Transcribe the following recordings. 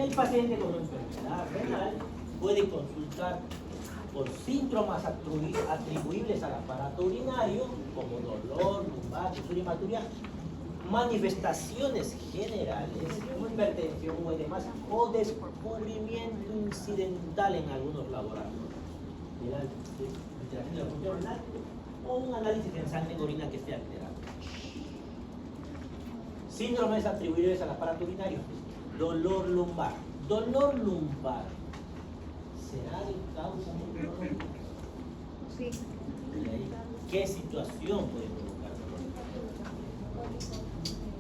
El paciente con enfermedad renal puede consultar por síntomas atribuibles al aparato urinario, como dolor, lumbar, disuria hematuria, manifestaciones generales, hipertensión o demás, o descubrimiento incidental en algunos laboratorios de la función renal, o un análisis en sangre en orina que esté alterado. Síndromes atribuibles al aparato urinario. Dolor lumbar. Dolor lumbar. ¿Será de causa neurológica? Sí. ¿Qué situación puede provocar dolor?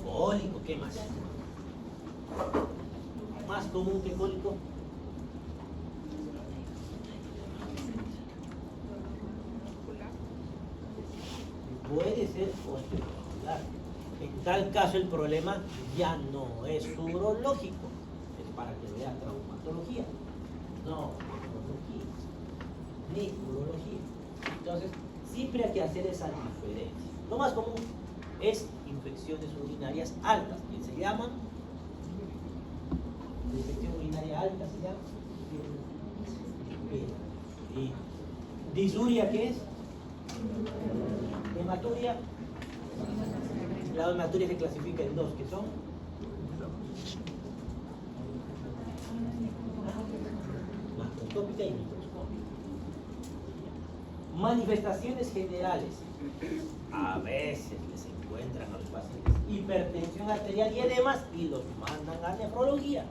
Cólico, ¿qué más? Más común que cólico. Puede ser osteomuscular. En tal caso el problema ya no es urológico, es para que vea traumatología, no neurología, ni urología. Entonces, siempre hay que hacer esa diferencia. Lo más común es infecciones urinarias altas, que se llaman, la infección urinaria alta se llama, y disuria, ¿qué es? Hematuria. La hematuria se clasifica en dos, que son macroscópica y microscópica. Manifestaciones generales. A veces les encuentran a los pacientes hipertensión arterial y edemas y los mandan a nefrología.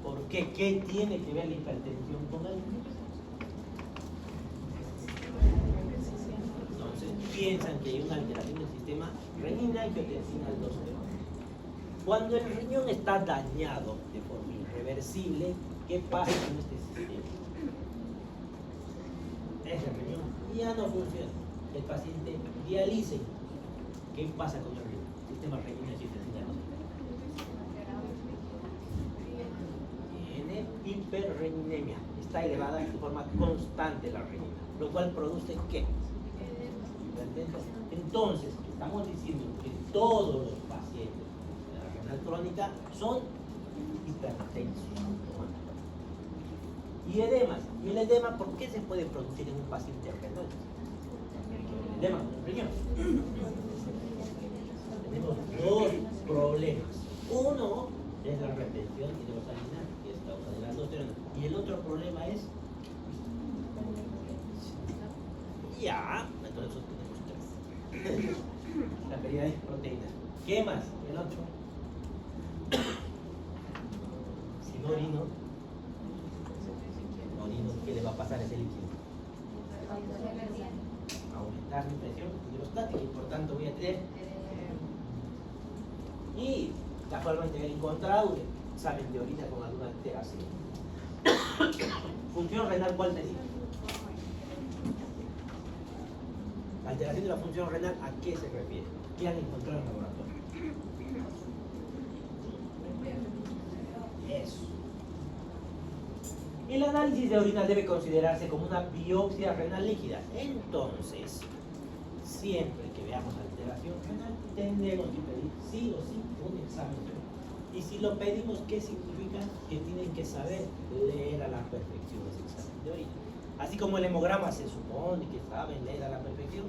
¿Por qué? ¿Qué tiene que ver la hipertensión con el? Piensan que hay una alteración del sistema renina, angiotensina, aldosterona. Cuando el riñón está dañado de forma irreversible, ¿qué pasa con este sistema? Ese riñón ya no funciona. El paciente dializa. ¿Qué pasa con el riñón? Sistema renina, angiotensina, aldosterona. Tiene hiperreninemia. Está elevada de forma constante la renina, lo cual produce ¿qué? Entonces, estamos diciendo que todos los pacientes de la renal crónica son hipertensos. Y edemas. ¿Y el edema por qué se puede producir en un paciente renal? El edema en el riñón. Tenemos dos problemas. Uno es la retención hidrosalina, que es causa de la aldosterona. Y el otro problema es entonces la pérdida de proteínas. ¿Qué más? El otro. Si no orino, ¿qué le va a pasar a ese líquido? Aumentar mi presión hidrostática y por tanto voy a tener. Y la forma integral encontrado, examen de orina con alguna alteración. Función renal, ¿cuál tenía? Alteración de la función renal, ¿a qué se refiere? ¿Qué han encontrado en el laboratorio? Eso. El análisis de orina debe considerarse como una biopsia renal líquida. Entonces, siempre que veamos alteración renal, tendremos que pedir sí o sí un examen de orina. Y si lo pedimos, ¿qué significa? Que tienen que saber leer a la perfección ese examen de orina. Así como el hemograma se supone que saben leer a la perfección,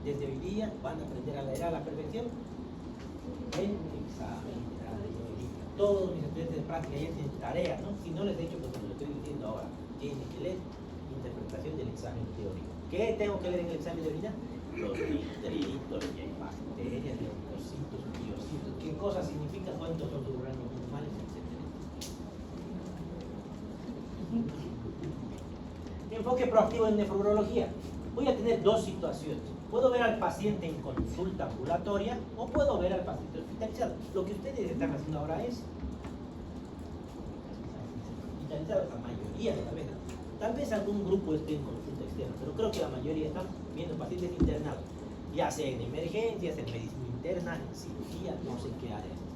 desde hoy día van a aprender a leer a la perfección el examen de orina. Todos mis estudiantes de práctica ya tienen tarea, ¿no? Si no les he dicho, pues lo estoy diciendo ahora. Tienen que leer interpretación del examen teórico. ¿Qué tengo que leer en el examen de orina? Los nitritos, que hay bacterias, leucocitos, biocitos, qué cosa significa, cuántos son sus rangos normales, etc. Enfoque proactivo en nefrología. Voy a tener dos situaciones. Puedo ver al paciente en consulta ambulatoria o puedo ver al paciente hospitalizado. Lo que ustedes están haciendo ahora es hospitalizado, la mayoría de las veces. Tal vez algún grupo esté en consulta externa, pero creo que la mayoría están viendo pacientes internados, ya sea en emergencias, en medicina interna, en cirugía, no sé qué áreas están.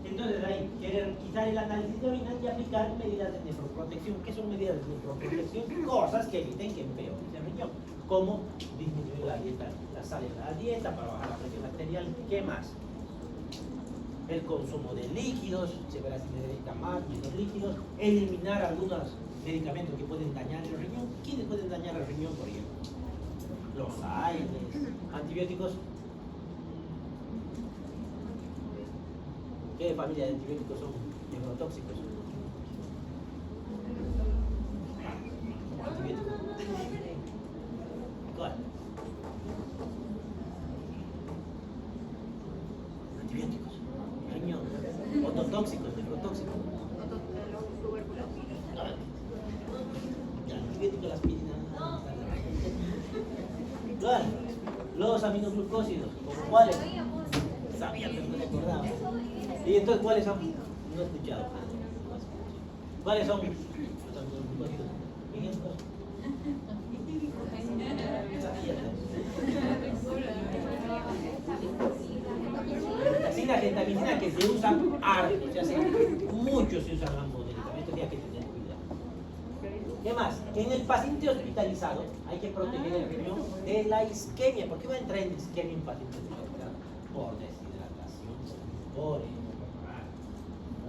Entonces ahí, quieren quitar el análisis de orina y aplicar medidas de nefroprotección. ¿Qué son medidas de nefroprotección? Cosas que eviten que empeore ese riñón, como disminuir la dieta, la sal en la dieta para bajar la presión arterial. ¿Qué más? el consumo de líquidos, se verá si necesita más, menos líquidos, eliminar algunos medicamentos que pueden dañar el riñón. ¿Quiénes pueden dañar el riñón, por ejemplo? Los AINES, antibióticos. ¿Qué familia de antibióticos son neurotóxicos? Antibióticos. ¿Cuál? Antibióticos. Riñón. Ototóxicos, neurotóxicos. Antibióticos, la aspirina. Claro. Los aminoglucósidos. ¿Como cuáles? Sabía, pero no me acordaba. ¿Y entonces cuáles son? No he escuchado. ¿Cuáles son los aminoglucósidos? ¿500? La gentamicina que se usan harto, o sea, muchos se usan ambos medicamentos y hay que tener cuidado. ¿Qué más? En el paciente hospitalizado hay que proteger el riñón de la isquemia. ¿Por qué va a entrar en isquemia un paciente hospitalizado? Por deshidratación,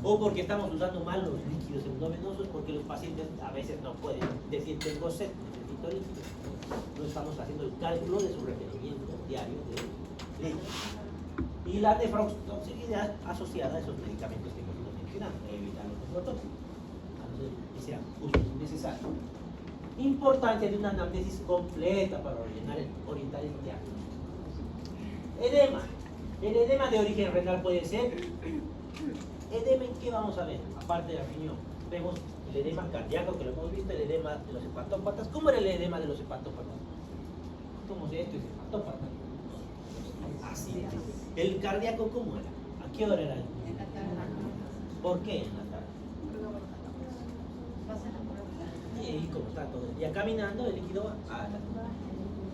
o porque estamos usando mal los líquidos endovenosos, porque los pacientes a veces no pueden decir tengo sed, necesito líquido. No estamos haciendo el cálculo de su requerimiento diario de líquidos. Y la nefrotoxicidad asociada a esos medicamentos que hemos ido mencionando, evitar los nefrotóxicos, a no ser que sean usos innecesarios. Importancia de una anamnesis completa para orientar el diagnóstico. Edema. El edema de origen renal puede ser. ¿Edema en qué vamos a ver? Aparte del riñón, vemos el edema cardíaco, que lo hemos visto, el edema de los hepatópatas. ¿Cómo era el edema de los hepatópatas? ¿Cómo se esto es hepatópata? Así es. ¿El cardíaco cómo era? ¿A qué hora era? ¿Por qué en la tarde? Y como está todo el día caminando, el líquido va a la tarde.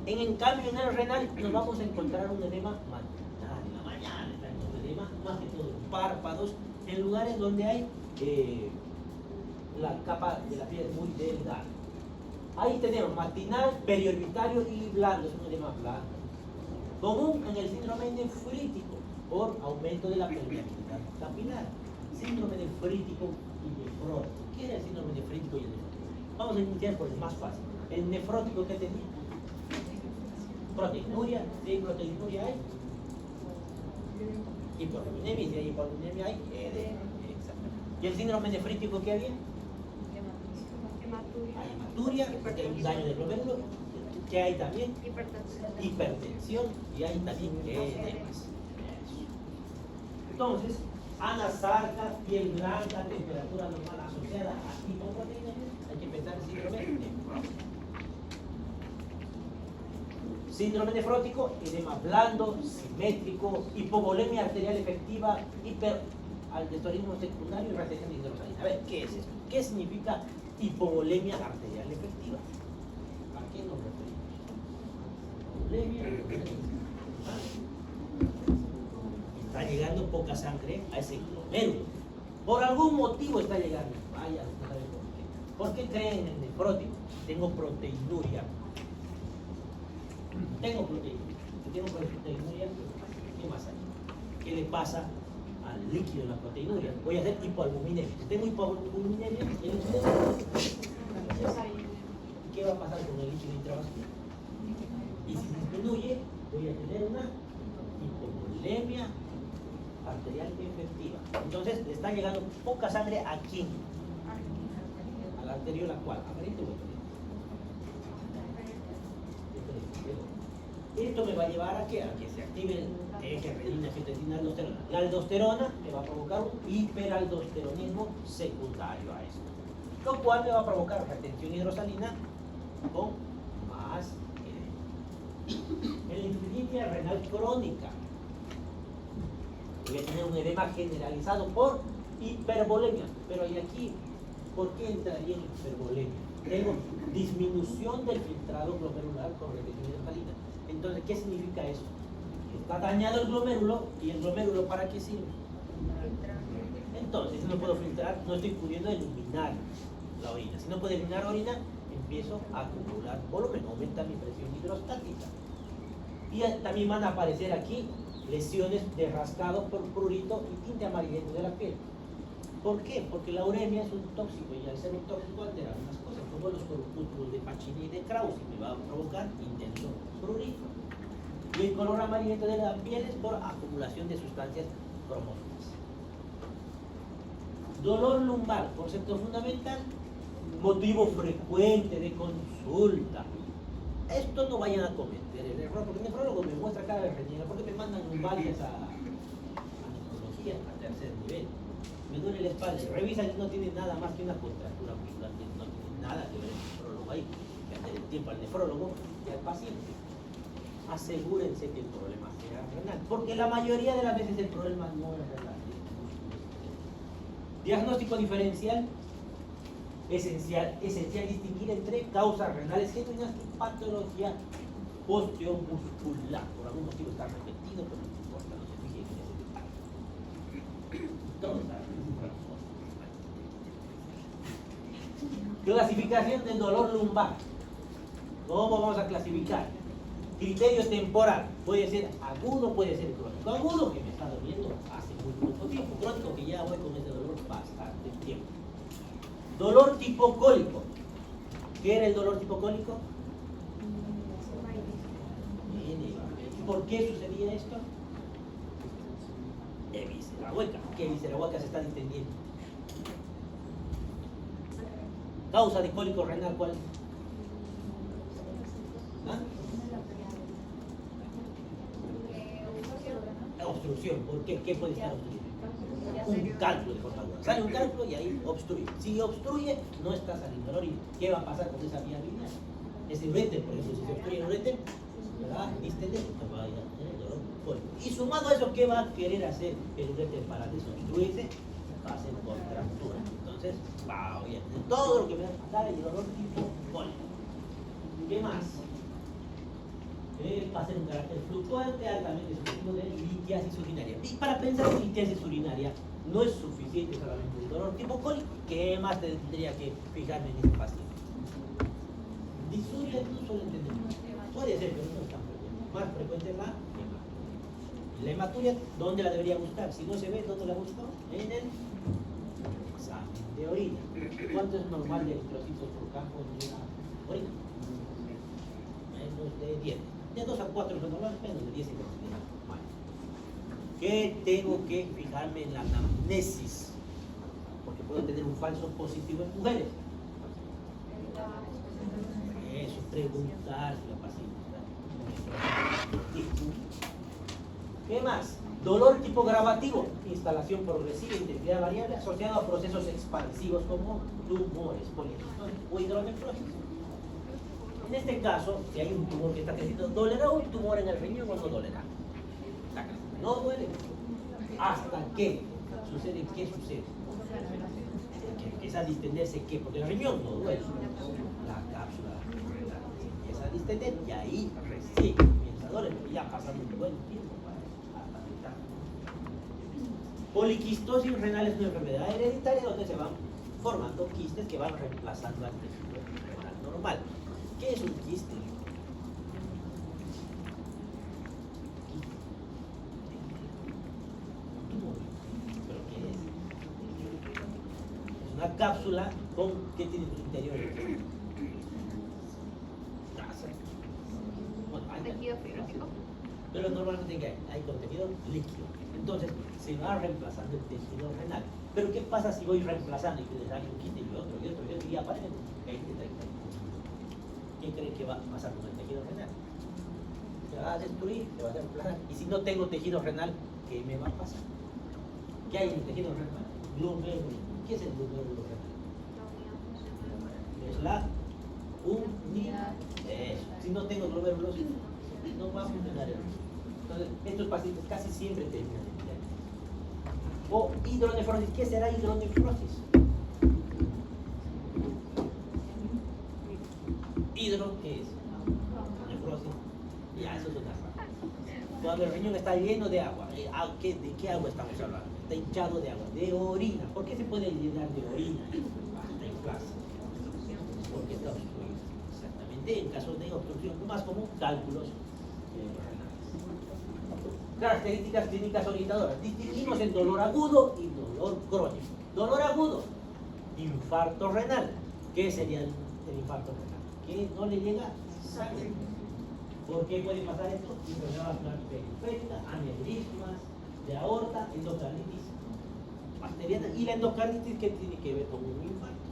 En cambio, en el renal nos vamos a encontrar un edema matinal. En la mañana está el edema, más que todo en párpados, en lugares donde hay la capa de la piel muy delgada. Ahí tenemos matinal, periorbitario y blando, es un edema blando. Común en el síndrome nefrítico por aumento de la permeabilidad capilar. Síndrome nefrítico y nefrótico. ¿Qué era el síndrome nefrítico y el nefrótico? Vamos a iniciar por el más fácil. El nefrótico, ¿qué tenía? Proteinuria. ¿Sí? Proteinuria hay. Hiporminemia. Si hay hiporminemia hay edema. Exactamente. ¿Y el síndrome nefrítico qué había? Hay hematuria, porque hay un daño del glomérulo. ¿Qué hay también? Hipertensión y hay también edemas. Entonces, anasarca, piel blanca, temperatura normal asociada a hipoproteinemia, hay que pensar en síndrome nefrótico. Síndrome nefrótico, edema blando, simétrico, hipovolemia arterial efectiva, hiperaldosteronismo secundario y retención de hidrosalina. A ver, ¿qué es esto? ¿Qué significa hipovolemia arterial efectiva? ¿A qué nos referimos? Está llegando poca sangre a ese glomérulo. Por algún motivo está llegando. Vaya, no sabe por qué. ¿Por qué creen en el nefrótico? Tengo proteinuria. Tengo proteinuria. ¿Qué más hay? ¿Qué le pasa al líquido de la proteinuria? Voy a hacer hipoalbuminemia. Si tengo hipoalbuminemia, ¿qué va a pasar con el líquido intravascular? Y si disminuye, voy a tener una hipovolemia arterial efectiva. Entonces, le está llegando poca sangre ¿a quién? A la arteriola cual, aparente o aparente. Esto me va a llevar a que se active el eje renina, angiotensina, aldosterona. La aldosterona me va a provocar un hiperaldosteronismo secundario a esto, lo cual me va a provocar retención hidrosalina con más en la insuficiencia renal crónica. Voy a tener un edema generalizado por hipervolemia. Pero y aquí, ¿por qué entraría en hipervolemia? Tengo disminución del filtrado glomerular con retención hidrosalina. Entonces, ¿qué significa eso? Está dañado el glomérulo, y el glomérulo ¿para qué sirve? Entonces, si no puedo filtrar, no estoy pudiendo eliminar la orina. Si no puedo eliminar orina, empiezo a acumular volumen, aumenta mi presión hidrostática. Y también van a aparecer aquí lesiones de rascado por prurito y tinte amarillento de la piel. ¿Por qué? Porque la uremia es un tóxico y al ser un tóxico altera unas cosas, como los corpúsculos de Pacini y de Krause, y me va a provocar intenso prurito. Y el color amarillento de la piel es por acumulación de sustancias cromosas. Dolor lumbar, concepto fundamental, motivo frecuente de consulta. Esto no vayan a cometer el error, porque el nefrólogo me muestra cada vez reniega, porque me mandan lumbares a nefrología a tercer nivel. Me duele la espalda, revisan y no tiene nada más que una contractura muscular, que no tiene nada que ver el nefrólogo ahí, que hacer el tiempo al nefrólogo y al paciente. Asegúrense que el problema sea renal, porque la mayoría de las veces el problema no es renal. Diagnóstico diferencial, esencial distinguir entre causas renales genuinas y patología osteomuscular. Por algún motivo está repetido, pero no importa, no se fijen en ese detalle. Clasificación del dolor lumbar. ¿Cómo vamos a clasificar? Criterio temporal. Puede ser agudo, puede ser crónico. Agudo, que me está doliendo hace muy poco tiempo. Crónico, que ya voy con ese dolor bastante tiempo. Dolor tipo cólico. ¿Qué era el dolor tipo cólico? ¿Por qué sucedía esto? De víscera hueca. ¿Qué víscera hueca se está distendiendo? Causa de cólico renal, ¿cuál? ¿Ah? Obstrucción. ¿Por qué? ¿Qué puede estar obstruyendo? Un cálculo de forma aguda. Sale un cálculo y ahí obstruye. Si obstruye, no está saliendo la orina. ¿Qué va a pasar con esa vía biliar? Ese uréter, por ejemplo, si se obstruye el uréter, va a distender, va a ir a tener dolor cólico. Y sumado a eso, ¿qué va a querer hacer el uréter para desobstruirse? Va a hacer contractura. Entonces, va a tener todo lo que me va a dar el dolor tipo cólico. ¿Qué más? Va a ser un carácter fluctuante, altamente susceptible de litiasis urinaria. Y para pensar en litiasis urinaria, no es suficiente solamente el dolor tipo cólico. ¿Qué más tendría que fijarme en este paciente? Disuria no suele entender. Puede ser, pero no es tan frecuente. Más frecuente es la hematuria. La hematuria, ¿dónde la debería buscar? Si no se ve, ¿dónde la busco? En el examen de orina. ¿Cuánto es normal de eritrocitos por campo en la orina? Menos de 10. De 2 a 4 es lo normal, menos de 10 es lo normal. ¿Qué tengo que fijarme en la anamnesis? Porque puedo tener un falso positivo en mujeres. Eso, preguntar si la paciente está. ¿Qué más? Dolor tipo gravativo, instalación progresiva, intensidad variable, asociado a procesos expansivos como tumores, poliquistos o hidronefrosis. En este caso, si hay un tumor que está creciendo, ¿dolerá un tumor en el riñón o no dolerá? No duele. ¿Hasta qué sucede? ¿Qué sucede? Que empieza a distenderse, ¿qué? Porque el riñón no duele. La cápsula empieza a distender y ahí recién comienza a doler, ya pasando un buen tiempo hasta mitad. Poliquistosis renal es una enfermedad hereditaria donde se van formando quistes que van reemplazando al tejido renal normal. ¿Qué es un quiste? ¿Pero qué es? Es una cápsula con ¿qué tiene en su interior? Grasa. Bueno, Tejido fibroso. pero normalmente ¿qué hay? Hay contenido líquido. Entonces se va reemplazando el tejido renal. Pero ¿qué pasa si voy reemplazando y que les un quiste y otro y otro y otro y aparecen 20, 30? ¿Qué creen que va a pasar con el tejido renal? Se va a destruir, se va a reemplazar. Y si no tengo tejido renal, ¿qué me va a pasar? ¿Qué hay en el tejido renal? Glomérulo. ¿Qué es el glomérulo renal? Es la unidad. Si no tengo glomérulos, no va a funcionar el resto. Entonces, estos pacientes casi siempre terminan en diálisis. O hidronefrosis. ¿Qué será hidronefrosis? Hidro, ¿qué es? Nefrosis. Ya, eso es otra cosa. Cuando el riñón está lleno de agua, ¿de qué agua estamos hablando? Está hinchado de agua, de orina. ¿Por qué se puede llenar de orina? Hasta en clase. Porque está obstruido. Exactamente. En caso de obstrucción más común, cálculos renales. Características clínicas orientadoras. Distinguimos en dolor agudo y dolor crónico. Dolor agudo, infarto renal. ¿Qué sería el infarto renal? Que no le llega sangre. ¿Por qué puede pasar esto? Enfermedad vascular periférica, aneurismas de aorta, endocarditis bacteriana. Y la endocarditis, ¿qué tiene que ver con un infarto?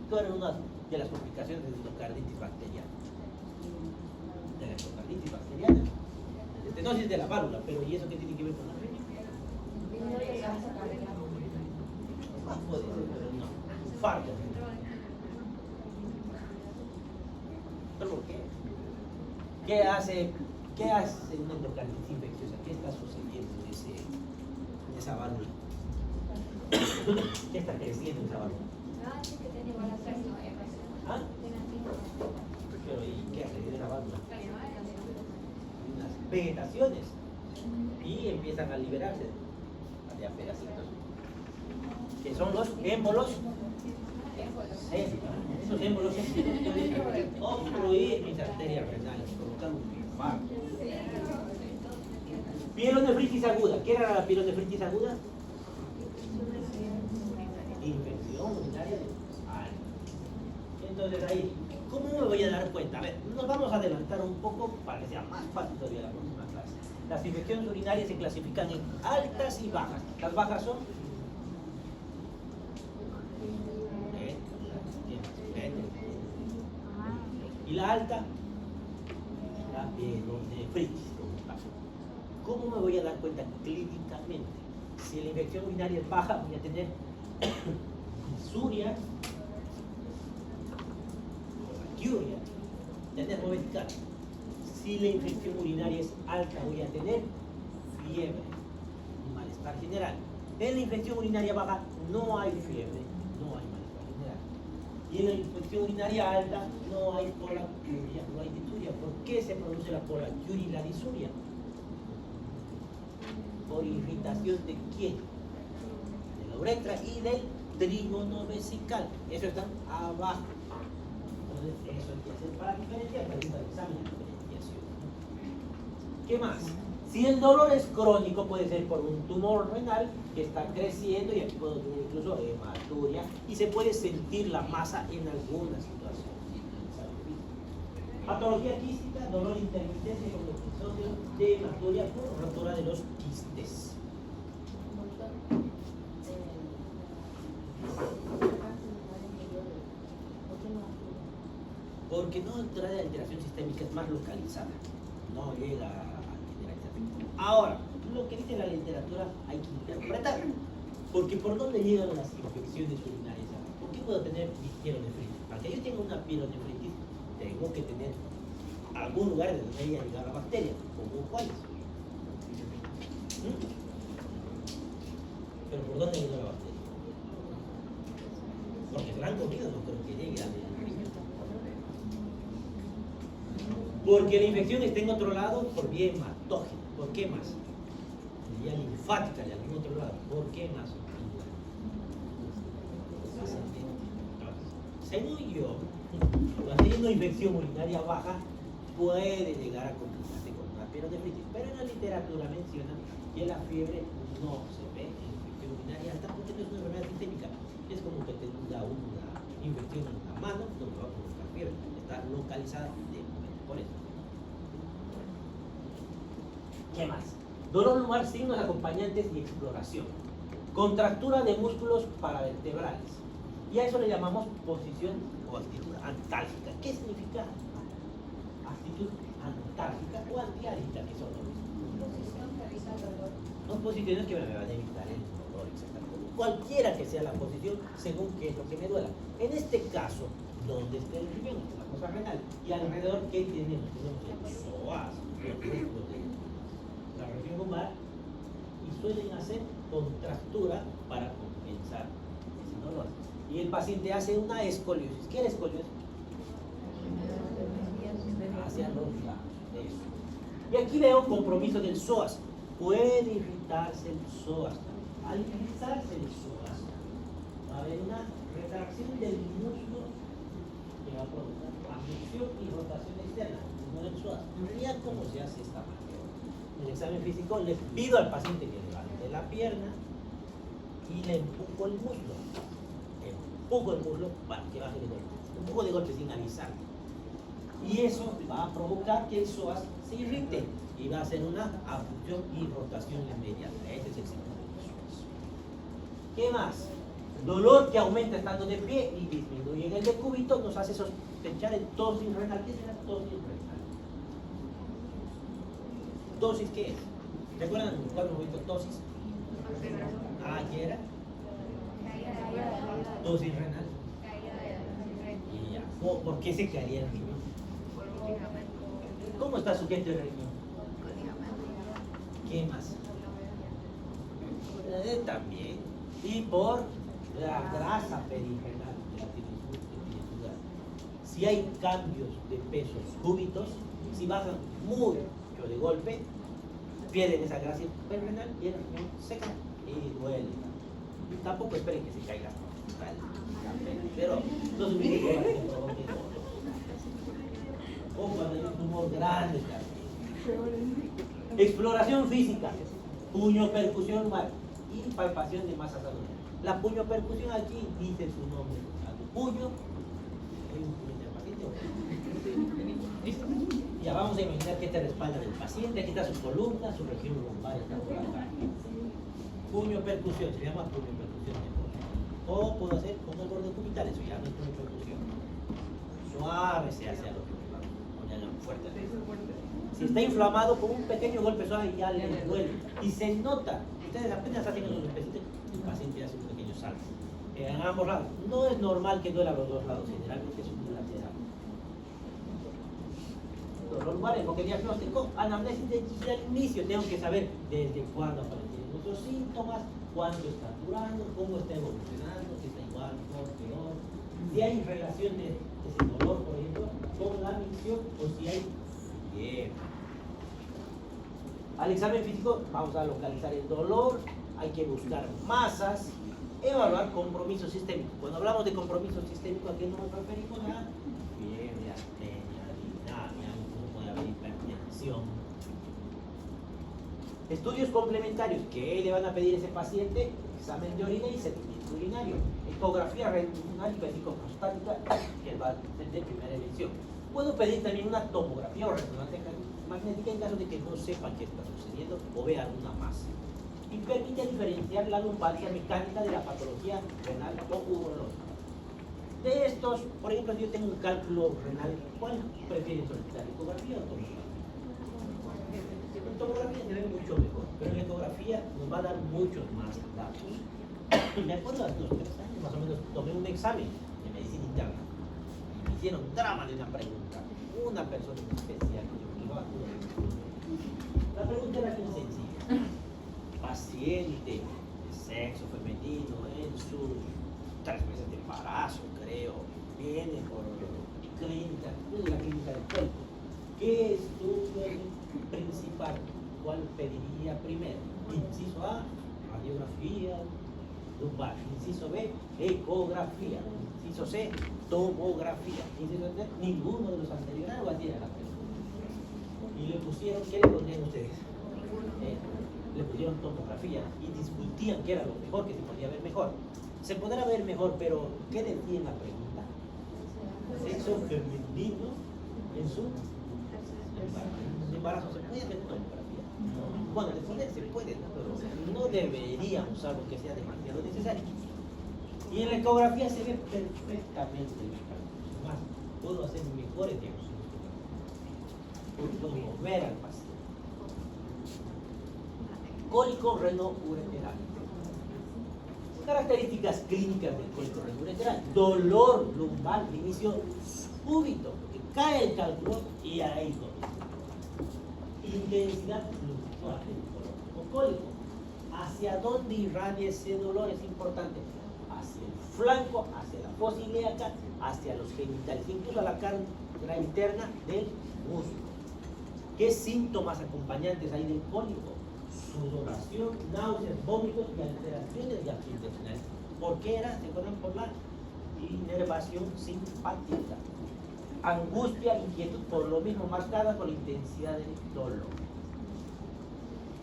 Esto era una de las complicaciones de la endocarditis bacteriana. De la endocarditis bacteriana. Estenosis de la válvula, pero ¿y eso qué tiene que ver con la riña? Puede ser, pero no. Infarto. ¿Pero por qué? ¿Qué hace una endocarditis infecciosa? ¿Qué está sucediendo en esa válvula? ¿Qué está creciendo en esa válvula? ¿Ah? Pero ¿y qué hace en esa válvula? Unas vegetaciones y empiezan a liberarse de pedacitos, que son los émbolos. Esos émbolos pueden obstruir mis arterias renales, provocar un infarto. Pielonefritis aguda. ¿Qué era la pielonefritis aguda? Infección urinaria de alta. Entonces ahí, ¿cómo me voy a dar cuenta? A ver, nos vamos a adelantar un poco para que sea más fácil todavía la próxima clase. Las infecciones urinarias se clasifican en altas y bajas. Las bajas son y la alta, la pielonefritis. ¿Cómo me voy a dar cuenta clínicamente? Si la infección urinaria es baja, voy a tener disuria, urticaria, tener vertical. Si la infección urinaria es alta, voy a tener fiebre, malestar general. En la infección urinaria baja no hay fiebre, no hay malestar general. Y en la infección urinaria alta no hay polacuria, no hay disuria. ¿Por qué se produce la polacuria y la disuria? Por irritación de quién? De la uretra y del trígono vesical. Eso está abajo. Entonces, eso hay que hacer para diferenciar, para el examen de diferenciación. ¿Qué más? Si el dolor es crónico, puede ser por un tumor renal que está creciendo, y aquí puedo tener incluso hematuria, y se puede sentir la masa en algunas situaciones. Patología quística, dolor intermitente con episodios de hematuria por rotura de los quistes. Porque no trae alteración sistémica, es más localizada, no llega a generalizar. Ahora, lo que dice la literatura hay que interpretar, porque ¿por dónde llegan las infecciones urinarias? ¿Por qué puedo tener pielonefritis? Para que yo tenga una pielonefritis, tengo que tener algún lugar donde haya llegado la bacteria, como cuáles. Pero ¿por dónde llegó la bacteria? Porque se la han comido, no creo que llegue a la riñón. Porque la infección está en otro lado por vía hematógena. ¿Por qué más? Vía linfática de algún otro lado. ¿Por qué más? Según yo, cuando hay una infección urinaria baja, puede llegar a complicarse con una pielonefritis. Pero en la literatura menciona que la fiebre no se ve en infección urinaria alta porque no es una enfermedad sistémica. Es como que tenga una infección en la mano, no me va a provocar fiebre. Está localizada de momento. Por eso. ¿Qué más? Dolor lumbar, signos acompañantes y exploración. Contractura de músculos paravertebrales. Y a eso le llamamos posición o actitud antálgica. ¿Qué significa actitud antálgica o antiálgica? Que son lo mismo. Son posiciones que me van a evitar el dolor, exactamente. Cualquiera que sea la posición, según qué es lo que me duela. En este caso, ¿dónde está el riñón? La fosa renal. Y alrededor, ¿qué tenemos? Tenemos el psoas, los músculos de la región lumbar, y suelen hacer contractura para compensar ese dolor. Y el paciente hace una escoliosis. ¿Qué es la escoliosis? Hacia los lados. Eso. Y aquí veo compromiso del psoas. Puede irritarse el psoas. Al irritarse el psoas, va a haber una retracción del músculo que va a provocar abducción y rotación externa, no del psoas. Mira cómo se hace esta maniobra. el examen físico, le pido al paciente que levante la pierna y le empujo el muslo. Empujo el muslo para que baje de golpe. Empujo de golpe sin avisar. Y eso va a provocar que el psoas se irrite y va a hacer una abducción y rotación inmediata. Ese es el síntoma del psoas. ¿Qué más? Dolor que aumenta estando de pie y disminuye en el decúbito nos hace sospechar el tosis renal. ¿Qué es la tosis renal? ¿Tosis qué es? ¿Recuerdan cuando hemos visto tosis? ¿Qué era? Tosis renal. Y ya. ¿Por qué se caería el riñón? ¿Cómo está sujeto el riñón? ¿Qué más? También. Y por la grasa perirenal de la tiroidea. Si hay cambios de pesos súbitos, si bajan mucho de golpe, pierden esa grasa perirenal y el riñón se cae y duele. Tampoco esperen que se caiga, pero no se olviden que provoque dolor. O cuando hay un tumor grande también. Exploración física, puño, percusión y palpación de masa saludable. La puño percusión aquí dice su nombre. A tu puño, hay un puño del paciente. ¿Listo? Ya vamos a imaginar que te respalda del paciente. Aquí está su columna, su región lumbar está por acá. Puño percusión, se llama puño percusión. O puedo hacer con el borde cubital, eso ya no es puño percusión. Suave se hace a lo que ponerlo fuerte. Si está inflamado, con un pequeño golpe suave ya le duele. Y se nota, ustedes apenas hacen los pacientes, el paciente hace un pequeño salto. En ambos lados. No es normal que duela a los dos lados, generalmente es un lateral. Dolor lumbar, porque diagnóstico, anamnesis desde el inicio, tengo que saber desde cuándo aparecen nuestros síntomas, cuándo está durando, cómo está evolucionando, si está igual, mejor, peor, si hay relación de ese dolor, por ejemplo, con la micción o si hay fiebre. Al examen físico vamos a localizar el dolor, hay que buscar masas, evaluar compromiso sistémico. Cuando hablamos de compromiso sistémico, ¿a qué nos referimos? A fiebre, astenia, dinamia, no puede haber hipertensión. Estudios complementarios que le van a pedir a ese paciente: examen de orina y seguimiento urinario, ecografía renal y vesícula prostática, que va a ser de primera elección. Puedo pedir también una tomografía o resonancia magnética en caso de que no sepan qué está sucediendo o vean una masa. Y permite diferenciar la lumbalgia mecánica de la patología renal o urológica. De estos, por ejemplo, yo tengo un cálculo renal, ¿cuál prefieren solicitar? ¿Ecografía o tomografía? En tomografía se ve mucho mejor, pero en ecografía nos va a dar muchos más datos. Me acuerdo hace unos 3 años más o menos tomé un examen de medicina interna y me hicieron drama de una pregunta. Una persona especial que yo llevaba. La pregunta era muy sencilla. Paciente de sexo femenino en sus 3 meses de embarazo, creo, viene por clínica, la clínica del cuerpo. ¿Qué estudio principal? ¿Cuál pediría primero? Inciso A, radiografía lumbar. Inciso B, ecografía. Inciso C, tomografía. Inciso D, ninguno de los anteriores. Algo así era la pregunta. Y le pusieron, ¿qué le pondrían ustedes? Le pusieron tomografía y discutían qué era lo mejor, que se podía ver mejor. Se podrá ver mejor, pero ¿qué decía en la pregunta? Sexo femenino en su embarazo. ¿Se puede hacer tomografía? No. Bueno, de poder se puede, ¿no? Pero no deberíamos, salvo que sea demasiado necesario. Y en la ecografía se ve perfectamente el mecanismo. Más, puedo hacer mejores diagnósticos. Puedo mover al paciente. Cólico reno-ureteral. Características clínicas del cólico reno-ureteral: dolor lumbar de inicio súbito, que cae el cálculo y ahí comienza. Intensidad fluctuante del dolor o cólico. ¿Hacia dónde irradia ese dolor? Es importante. Hacia el flanco, hacia la fosa ilíaca, hacia los genitales, incluso a la cara interna del músculo. ¿Qué síntomas acompañantes hay del cólico? Sudoración, náuseas, vómitos y alteraciones gastrointestinales. ¿Por qué era? Se acuerdan, por la inervación simpática. Angustia, inquietud, por lo mismo marcada por la intensidad del dolor.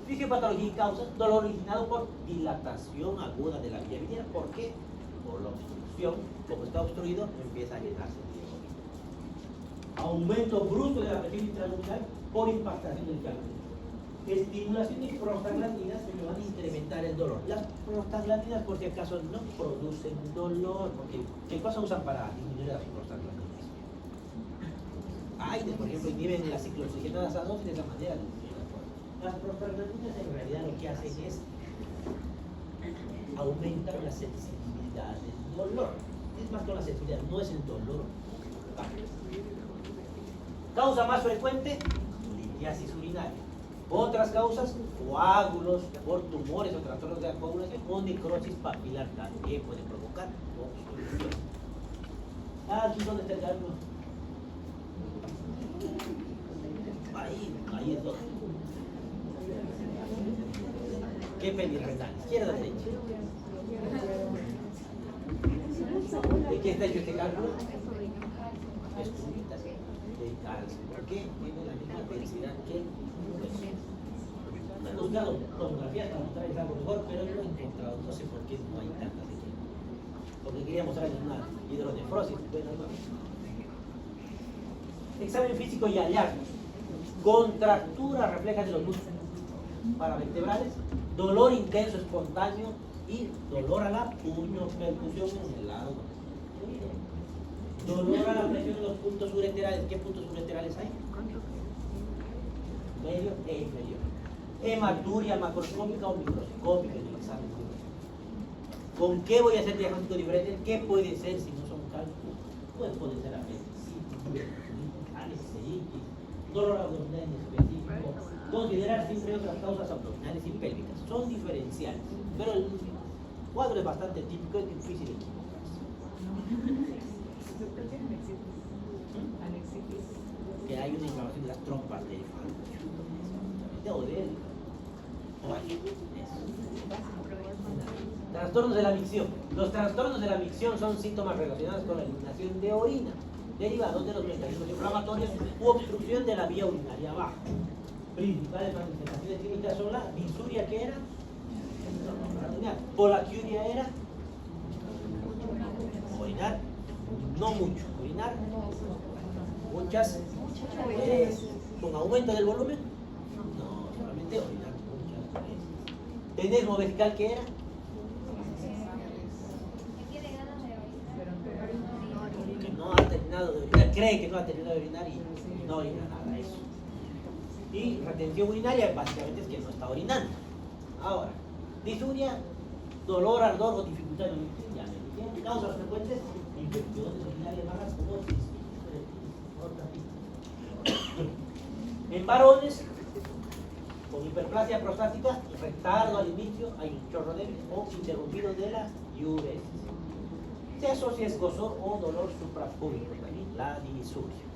Fisiopatología y causa, dolor originado por dilatación aguda de la vía biliar. ¿Por qué? Por la obstrucción. Como está obstruido, empieza a llenarse de orina. Aumento brusco de la presión intraluminal por impactación del cálculo. Estimulación de prostaglandinas que me van a incrementar el dolor. Las prostaglandinas, por si acaso, no producen dolor, porque ¿qué cosa usan para disminuir las prostaglandinas? Por ejemplo, inhiben las ciclooxigenadas a 2 y de esa manera las prostaglandinas en realidad lo que hacen es aumentar la sensibilidad del dolor. Es más con la sensibilidad, no es el dolor. Causa más frecuente, litiasis urinaria. Otras causas, coágulos por tumores o trastornos de la coagulación o necrosis papilar también puede provocar obstrucción. Aquí donde está el cálculo. Ahí es donde. ¿Qué penirrenal? ¿Izquierda o derecha? ¿De qué está hecho este cálculo? Estructuras de calcio. ¿Por qué? Tiene la misma densidad que el hueso. Me han buscado tomografías para mostrarles algo mejor, pero no he encontrado. No sé por qué no hay tantas aquí. Porque quería mostrarles una hidronefrosis. Bueno, no. Examen físico y hallazgos. Contractura refleja de los músculos paravertebrales, dolor intenso espontáneo y dolor a la puño-percusión en el lado. Dolor a la presión en los puntos ureterales. ¿Qué puntos ureterales hay? Medio e inferior. Hematuria macroscópica o microscópica en el examen. ¿Con qué voy a hacer diagnóstico diferente? ¿Qué puede ser si no son cálculos? Pues puede ser apendicitis, anestesitis, dolor abdominal inespecífico. Considerar siempre otras causas abdominales y pélvicas. Son diferenciales, pero el cuadro es bastante típico, es difícil equivocarse. Que hay una inflamación de las trompas de trastornos de la micción. Los trastornos de la micción son síntomas relacionados con la eliminación de orina, derivados de los mecanismos inflamatorios u obstrucción de la vía urinaria baja. Principales manifestaciones clínicas son la disuria, que era polaquiuria, era orinar, no mucho, orinar muchas veces. ¿Con aumento del volumen? No, solamente orinar muchas veces. ¿Tenesmo vesical, que era? Que no ha terminado de orinar, cree que no ha terminado de orinar y no orina nada, eso. Y retención urinaria básicamente es que no está orinando. Ahora, disuria, dolor, ardor o dificultad en el causas frecuentes, infecciones urinarias bajas como en varones con hiperplasia prostática, retardo al inicio, hay un chorro débil o interrumpido de la diuresis. Se asocia escozor o dolor suprapúbico, también la disuria.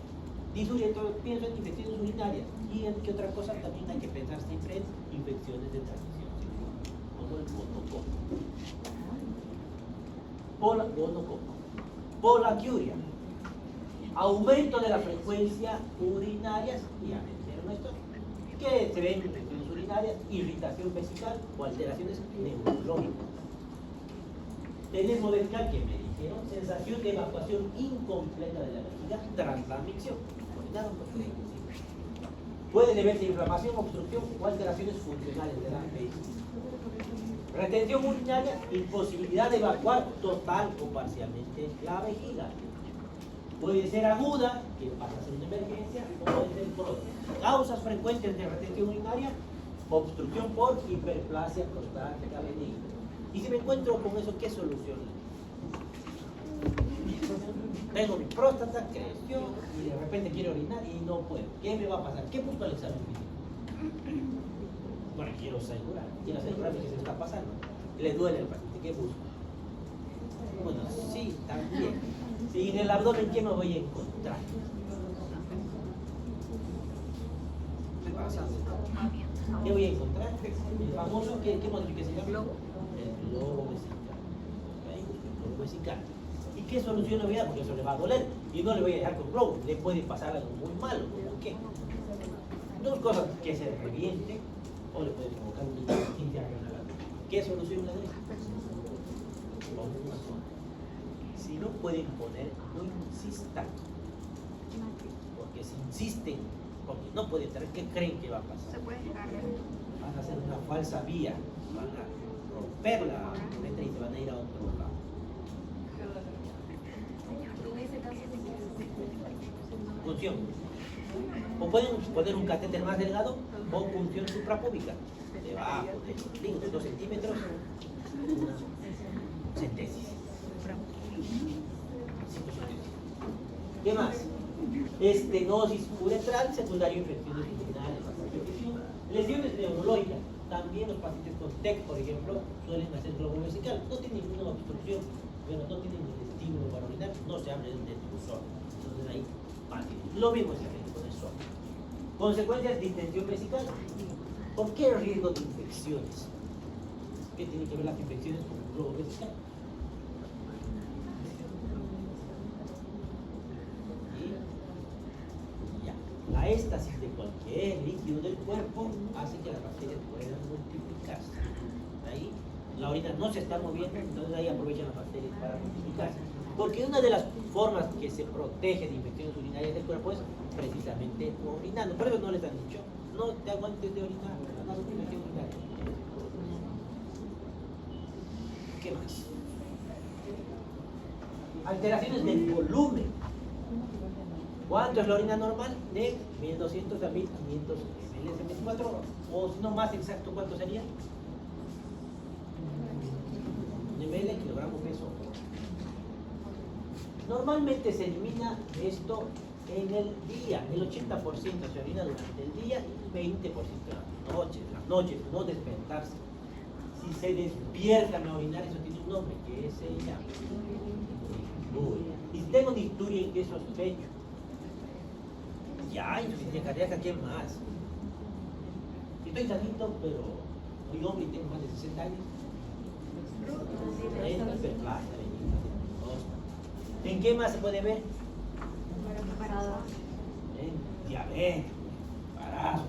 Disuria, entonces pienso en infecciones urinarias y en qué otra cosa también hay que pensar siempre en infecciones de transmisión sexual, como el gonococo. Polaquiuria, aumento de la frecuencia urinaria, ya me dijeron esto, que se ven en infecciones urinarias, irritación vesical o alteraciones neurológicas. Tenesmo vesical, que me dijeron, sensación de evacuación incompleta de la vejiga tras la micción. Puede deberse a inflamación, obstrucción o alteraciones funcionales de la vejiga. Retención urinaria, imposibilidad de evacuar total o parcialmente la vejiga. Puede ser aguda, que pasa a ser una emergencia, o puede ser crónica. Causas frecuentes de retención urinaria: obstrucción por hiperplasia prostática benigna. Y si me encuentro con eso, ¿qué solución? Tengo mi próstata, creció y de repente quiero orinar y no puedo. ¿Qué me va a pasar? ¿Qué busco el examen físico? Bueno, quiero asegurarme que se está pasando. Le duele al paciente, ¿qué busco? Bueno, sí, también. Y en el abdomen, ¿qué me voy a encontrar? ¿Qué voy a encontrar? El famoso, ¿qué modificación se llama? El globo vesical. El globo vesical. ¿Y qué solución le voy a dar? Porque eso le va a doler. Y no le voy a dejar con globo. Le puede pasar algo muy malo. ¿Por qué? Dos cosas: que se reviente o le puedes colocar un insuficiencia renal. ¿Qué solución le doy? Con una sola. Si no pueden poner, no insistan. Porque si insisten, porque no pueden tener, ¿qué creen que va a pasar? Van a hacer una falsa vía, van a romper la letra y se van a ir a otro lado. Punción. O pueden poner un catéter más delgado o punción suprapúbica. Debajo de 2 centímetros, una centésis. ¿Qué más? Estenosis uretral, secundario infecciones intestinales, lesiones neurológicas. También los pacientes con TEC, por ejemplo, suelen hacer globo vesical. No tienen ninguna obstrucción, pero no tienen el estímulo para orinar, no se abre el difusor. Entonces ahí, fácil. Lo mismo se hace con eso. Consecuencias de distensión vesical. ¿Por qué riesgo de infecciones? ¿Qué tiene que ver las infecciones con el globo vesical? La éstasis de cualquier líquido del cuerpo hace que las bacterias puedan multiplicarse. Ahí la orina no se está moviendo, entonces ahí aprovechan las bacterias para multiplicarse. Porque una de las formas que se protege de infecciones urinarias del cuerpo es precisamente orinando. Por eso no les han dicho, no te aguantes de orinar, no te infección urinaria. ¿Qué más? Alteraciones del volumen. ¿Cuánto es la orina normal? De 1200 a 1500 ml en 24 horas. O si no más exacto, ¿cuánto sería? ml, kilogramo, peso. Normalmente se elimina esto en el día. El 80% se orina durante el día y el 20% en las noches, no despertarse. Si se despiertan a orinar, eso tiene un nombre, que se llama icturia. Y si tengo una icturia, ¿en qué sospecho? Ya, insuficiencia cardíaca, ¿qué más? Estoy sanito, pero soy hombre y tengo más de 60 años. ¿En qué más se puede ver? En diabetes, embarazo.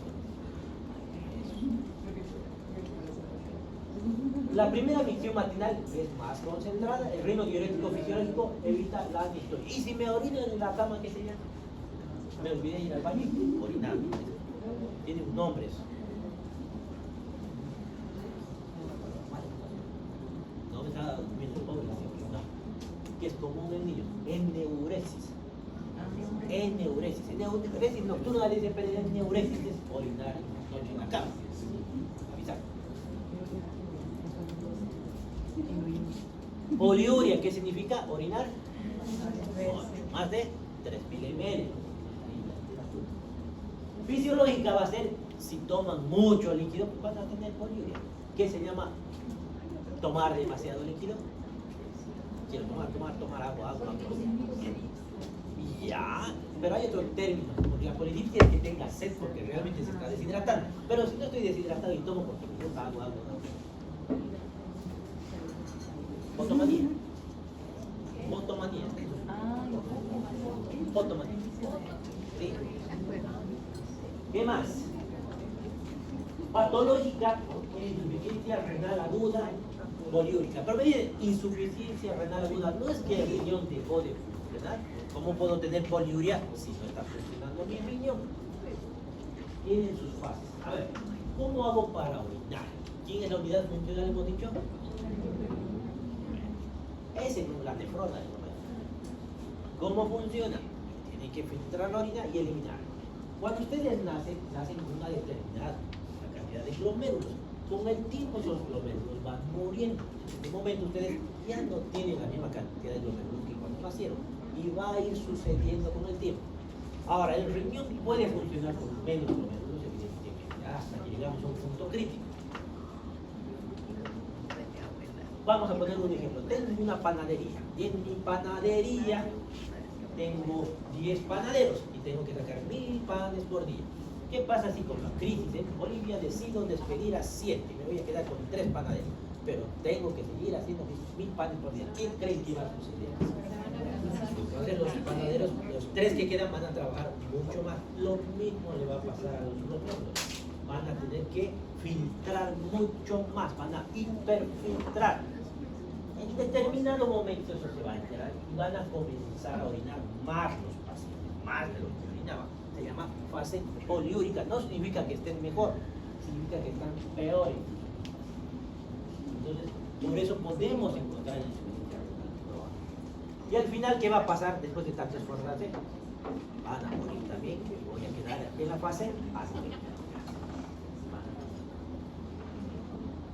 La primera micción matinal es más concentrada. El reino diurético fisiológico evita la icturia. Y si me orino en la cama, ¿qué se llama? Me olvidé de ir al baño, orinar. Tiene un nombre eso. No me estaba durmiendo el pobre, no. Que es común en niños. Eneuresis. Eneuresis. Eneuresis nocturna le dicen, pero eneuresis es orinar noche en la cama. Avisar. Poliuria, ¿qué significa? Orinar. Más de 3000 ml. Fisiológica va a ser, si toman mucho líquido, van a tener poliuria. ¿Qué se llama tomar demasiado líquido? Quiero tomar agua. Y ya, pero hay otro término, porque la polidipsia es que tenga sed porque realmente se está deshidratando. Pero si no estoy deshidratado y tomo porque me gusta agua. Botomanía. ¿Sí? ¿Qué más? Patológica, insuficiencia renal aguda, poliúrica. Pero me dicen, insuficiencia renal aguda, no es que el riñón dejó de funcionar. ¿Cómo puedo tener poliuria si no está funcionando mi riñón? Tienen sus fases. A ver, ¿cómo hago para orinar? ¿Quién es la unidad funcional, hemos dicho? Ese es la nefrona. ¿Cómo funciona? Tienen que filtrar la orina y eliminar. Cuando ustedes nacen con una determinada cantidad de glomérulos. Con el tiempo esos glomérulos van muriendo. En este momento ustedes ya no tienen la misma cantidad de glomérulos que cuando nacieron. Y va a ir sucediendo con el tiempo. Ahora, el riñón puede funcionar con menos glomérulos, evidentemente, hasta que llegamos a un punto crítico. Vamos a poner un ejemplo. Tengo una panadería. Y en mi panadería tengo 10 panaderos y tengo que sacar 1000 panes por día. ¿Qué pasa si con la crisis en Bolivia decido despedir a 7? Me voy a quedar con 3 panaderos. Pero tengo que seguir haciendo mis 1000 panes por día. ¿Qué creen que va a suceder? Entonces los panaderos, los 3 que quedan van a trabajar mucho más. Lo mismo le va a pasar a los glomérulos. Van a tener que filtrar mucho más, van a hiperfiltrar. En determinado momento eso se va a enterar y van a comenzar a orinar más los pacientes, más de lo que orinaban. Se llama fase poliúrica. No significa que estén mejor, significa que están peores. Entonces, por eso podemos encontrar en insuficiencia renal crónica. Y al final, ¿qué va a pasar después de tanto esforzarse? Van a morir también y voy a quedar en la fase ascética.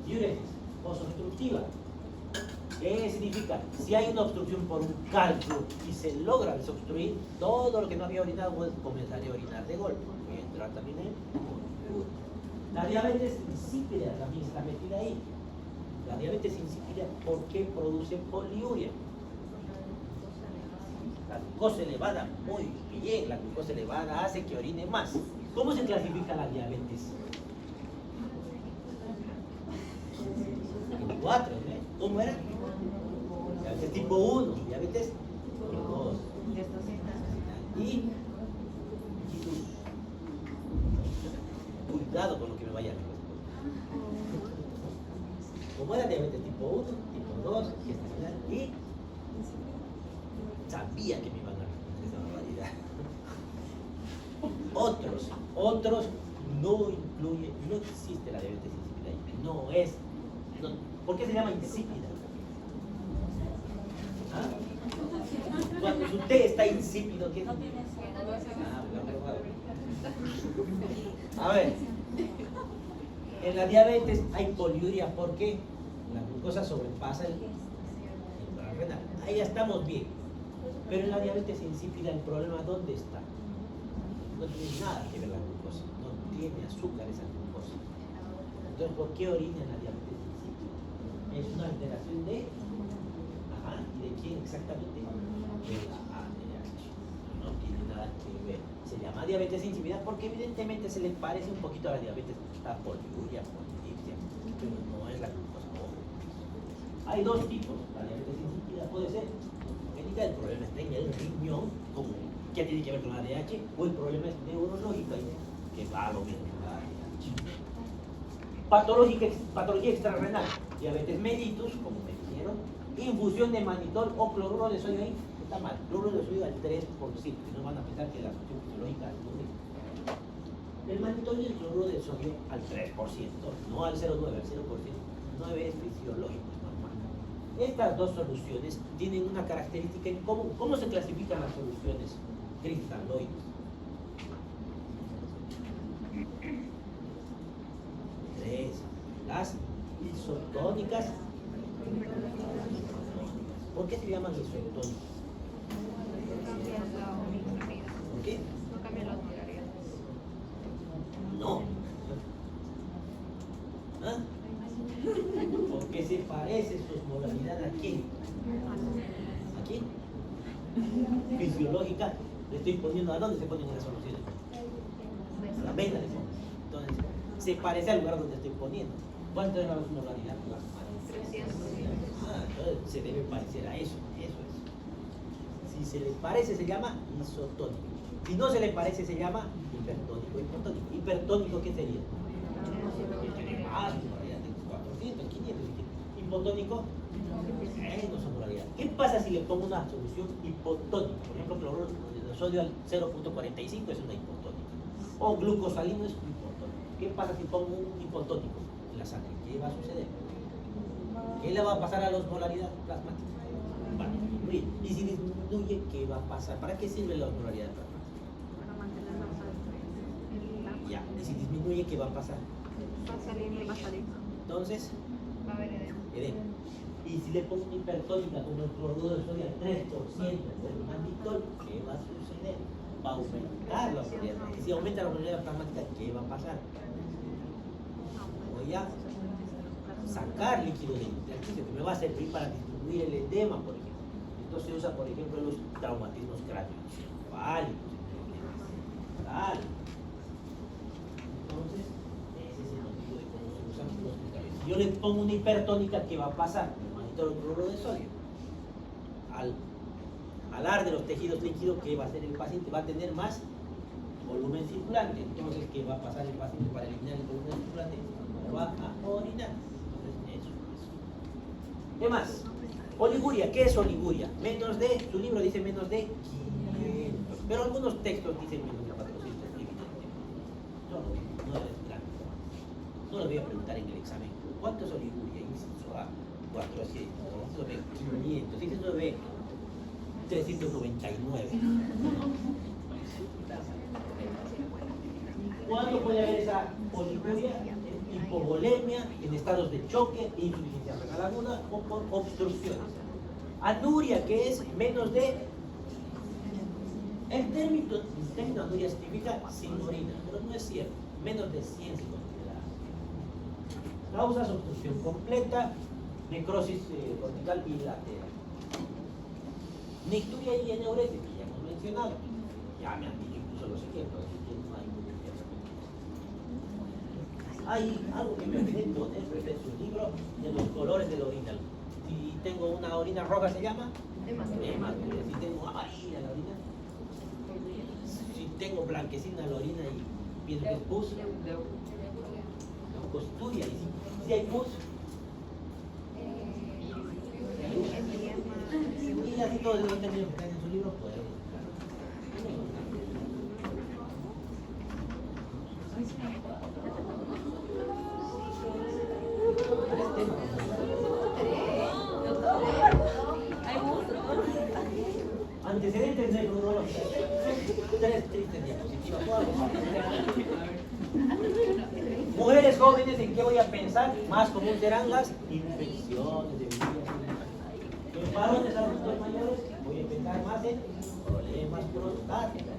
Diuresis, obstructiva. ¿Qué significa? Si hay una obstrucción por un cálculo y se logra desobstruir, todo lo que no había orinado puede comenzar a orinar de golpe. Voy a entrar también en poliúria. La diabetes insípida también está metida ahí. La diabetes insípida, ¿por qué produce poliuria? La glucosa elevada, muy bien, la glucosa elevada hace que orine más. ¿Cómo se clasifica la diabetes? En 4, ¿eh? ¿Cómo era? Diabetes tipo 1, diabetes tipo 2. Y cuidado con lo que me vaya a responder. ¿Cómo era diabetes tipo 1, tipo 2, gestacional? Y sabía que me iban a responder esa barbaridad. Otros no incluye, no existe la diabetes insípida ahí. No es. No. ¿Por qué se llama insípida? ¿Ah? Cuando su té está insípido, ¿qué? A ver, en la diabetes hay poliuria, ¿por qué? La glucosa sobrepasa el umbral renal. Ahí ya estamos bien. Pero en la diabetes insípida, el problema, ¿dónde está? No tiene nada que ver la glucosa, no tiene azúcar esa glucosa. Entonces, ¿por qué orina en la diabetes insípida? Es una alteración de... Ajá, ¿y de quién exactamente? De la ADH. No tiene nada que ver. Se llama diabetes insípida porque evidentemente se le parece un poquito a la diabetes, a poliuria, polidipsia, pero no es la glucosa. Hay dos tipos. La diabetes insípida puede ser congénita, el problema está en el riñón, como que tiene que ver con la ADH, o el problema es neurológico, que va a lo mismo con la ADH. Patología extrarrenal, diabetes mellitus, como me dijeron, infusión de mannitol o cloruro de sodio ahí, está mal, cloruro de sodio al 3%, y no van a pensar que la función fisiológica es lo mismo. El mannitol y el cloruro de sodio al 3%, no al 0,9, al 0%, 9 es fisiológico, es normal. Estas dos soluciones tienen una característica en común. ¿Cómo se clasifican las soluciones cristaloides? Las isotónicas. ¿Por qué se llaman isotónicas? ¿Por qué? No cambia la polaridad. No. ¿Ah? Porque se parece su osmolaridad a quién. ¿A quién? Fisiológica. Le estoy poniendo, ¿a dónde se ponen esas soluciones? A la vena le pongo. Entonces, se parece al lugar donde estoy poniendo. ¿Cuánto es la osmolaridad? 300. Entonces se debe parecer a eso. Eso es. Si se le parece, se llama isotónico. Si no se le parece, se llama hipertónico. ¿Hipertónico qué sería? Que tiene más osmolaridad, de 400, 500. Hipotónico, menos osmolaridad. ¿Qué pasa si le pongo una solución hipotónica? Por ejemplo, cloruro de sodio al 0,45 es una hipotónica. O glucosalino es un hipotónico. ¿Qué pasa si pongo un hipotónico en la sangre? ¿Qué va a suceder? ¿Qué le va a pasar a la osmolaridad plasmática? Va a disminuir. Y si disminuye, ¿qué va a pasar? ¿Para qué sirve la osmolaridad plasmática? Para mantener la sal. Ya. Y si disminuye, ¿qué va a pasar? Va a salir y va a salir. Entonces, Va a haber edema. edema. Y si le pongo una hipertónica como el cloruro de sodio al 3% del mannitol, ¿qué va a suceder? Va a aumentar la osmolaridad. Y si aumenta la osmolaridad plasmática, ¿qué va a pasar? Voy a sacar líquido del intersticio que me va a servir para disminuir el edema, por ejemplo. Esto se usa, por ejemplo, en los traumatismos cráneoencefálicos. Entonces, ese es el motivo de cómo se usan los medicamentos. Si yo le pongo una hipertónica, ¿qué va a pasar? El mannitol o cloruro de sodio. Al alar de los tejidos líquidos, ¿qué va a hacer el paciente? Va a tener más volumen circulante. Entonces, ¿qué va a pasar el paciente para eliminar el volumen circulante? no va a orinar. Entonces, eso. ¿Qué más? Oliguria. ¿Qué es oliguria? Menos de, su libro dice menos de 500, pero algunos textos dicen menos de 400, evidentemente. No lo voy a preguntar en el examen. ¿Cuánto es oliguria? Inciso A, 400, inciso B, 500, inciso B, 399. ¿Cuándo puede haber esa oliguria? En hipovolemia, en estados de choque, insuficiencia renal aguda o por obstrucciones. Anuria, que es menos de... El término anuria significa sin orina, pero no es cierto. Menos de 100 psicoactividades. Causas: obstrucción completa, necrosis cortical bilateral. Nicturia y eneuresis, que ya hemos mencionado. Ya me han dicho incluso los ejemplos, así que no hay mucho que hacer. Hay algo que me olvidé poner en su libro de los colores de la orina. Si tengo una orina roja, ¿se llama? Hematuria. Si tengo amarilla la orina, si tengo blanquecina la orina y pienso que es pus, costuria. Y si hay pus, y así todos los términos que están en su libro pueden buscar. Antecedentes neurológicos. 3 tristes diapositivas. Mujeres jóvenes, ¿en qué voy a pensar? Más común serán las infecciones de vías. Los varones adultos mayores, voy a pensar más en problemas prostáticos.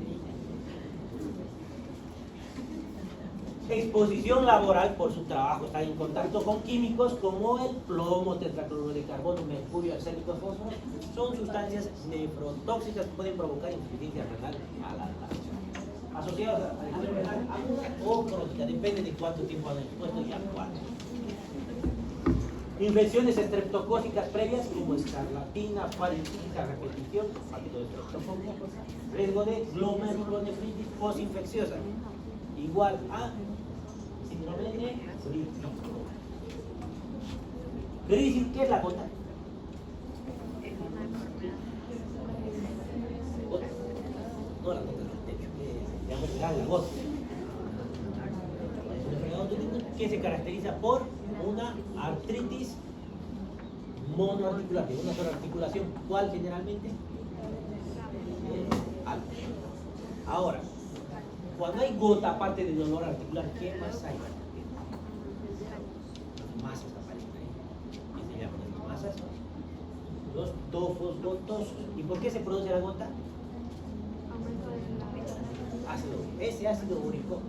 Exposición laboral por su trabajo, está en contacto con químicos como el plomo, tetracloruro de carbono, mercurio, arsénico, fósforo. Son sustancias nefrotóxicas que pueden provocar insuficiencia renal a la larga. Asociadas a enfermedad aguda o crónica, depende de cuánto tiempo han expuesto y a cuánto. Infecciones estreptocócicas previas como escarlatina, faringitis a repetición, ácido estreptocócico, riesgo de glomerulonefritis postinfecciosa, igual a síndrome nefrítico. Crisis, ¿qué es la gota? No la gota del techo, la gota. Es una enfermedad que se caracteriza por una artritis monoarticular, de una sola articulación. ¿Cuál generalmente? Ahora, cuando hay gota, aparte de dolor articular, ¿qué más hay? Las masas aparecen ahí. ¿Qué se llaman las masas? Los tofos gotosos. ¿Y por qué se produce la gota? Ese ácido úrico